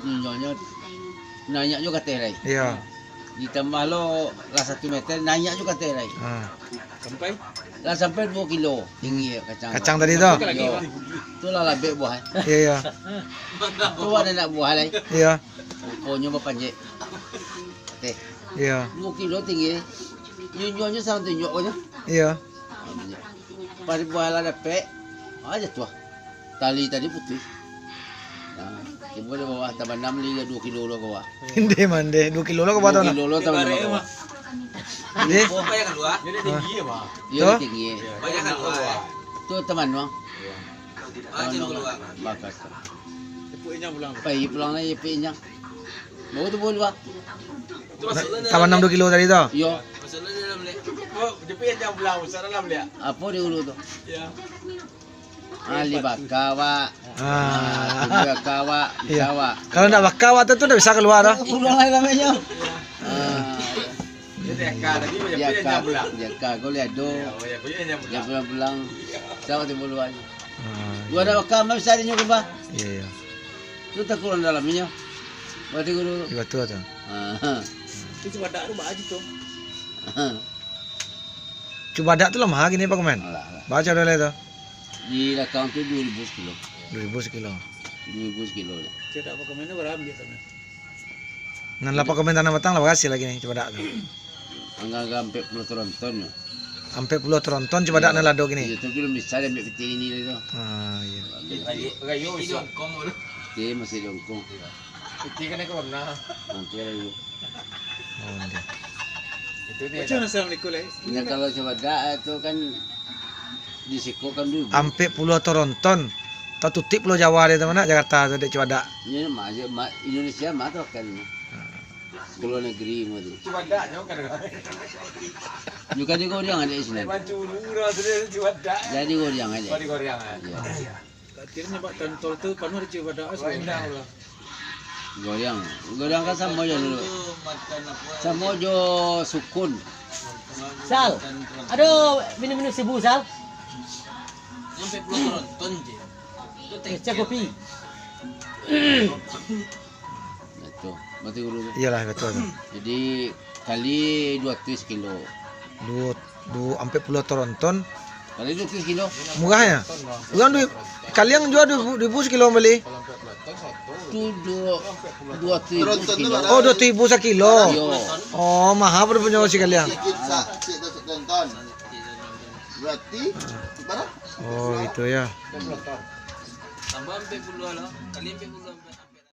Nyonya nanya juga terai. Iya. Ditambah lo lah 1 meter nanya juga terai. Sampai Sampai 2 kilo tinggi kacang. Kacang tadi tuh. Yo. Tu lah labek buah. Iya, iya. Tu ada nak buah lagi. Iya. Pokoknya berpanjang. Teh. Iya. 2 kilo tinggi. Nyonya sama tunjuk aja. Iya. Pari buah lah dapat. Aja tuh. Tali tadi putih. Nah, coba dia bawa tambah 6 liga 2 kilo lo bawa. Hindi man deh. 2 kilo lo ke bawah 2 kilo lo tambah bawa. Hindi. banyak keluar. Jadi tinggi ya, Pak. Dia tinggi. Banyak keluar. Tu teman bang. Aja keluar. Bakas. Tepunya pulang. Pai pulang na ipinya. Mau tu boleh bang. Tambah 6 2 kilo tadi tuh. Yo. Masalah dia dalam lek. Oh, jepit jam pulang usah dalam lek. Apa di ulu tu? Ya. Ali bakawa. Ah. Juga kawa, Iya. kawa. Kalau enggak bakal waktu itu udah bisa keluar dah. Pulang lagi namanya. Jadi akar tadi banyak Ya jam ka, pulang. ya ka, kau lihat do. Oh ya, banyak jam Ya pulang. pulang. Sama di buluan. Ah, Gua ada wakam bisa di nyoba. Iya, iya. Tu tak kurang dalamnya. Berarti guru. Iya betul tuh. Itu pada rumah aja tuh. Coba dak tuh lemah gini Pak Komen. Baca dulu itu. Di account tu 2000 kilo. 2000 sekilo. 2000 kilo. Tidak apa kemana berapa dia sana. Nan lapak komen tanah batang lah kasih lagi nih coba dak tuh. Angga sampai 10 tronton. Sampai puluh tronton coba dak nan lado gini. Itu belum bisa dia ambil peti ini itu. Ah iya. Kayu itu kamu lu. Dia masih di Hongkong. Itu kan corona. Nanti lagi. Oh, iya. Itu dia. Assalamualaikum leh. Ya kalau coba dak itu kan disikokan dulu. Sampai puluh tronton. Tahu tutup Pulau Jawa deh teman Jakarta tuh dek coba dak. Ini mah aja Indonesia mah tuh kan. Keluar negeri mah tu. Cuma dak nyo kan. Juga di Korea ada di sini. Mancu lura sudah cuma dak. Jadi Korea ada. Di Korea aja. Akhirnya Pak Tantol tuh panu di coba dak sebenarnya. Goyang kan sama aja dulu. Sama aja sukun. Sal, aduh minum-minum sibu Sal. Sampai 10 ton je. Cek kopi. Itu, berarti guru tu. Iyalah betul tuh. Jadi kali 200 kilo. Sampai puluh tronton. Kali 200 kilo. Murahnya. Bukan duit. Kalian jual 2000 sekilo beli. Tu 200 kilo. Oh 2000 sekilo. Yo. Oh mahal pada punya si kalian. Berarti berapa? Oh itu ya. Tambah 40 lah. Kali 40.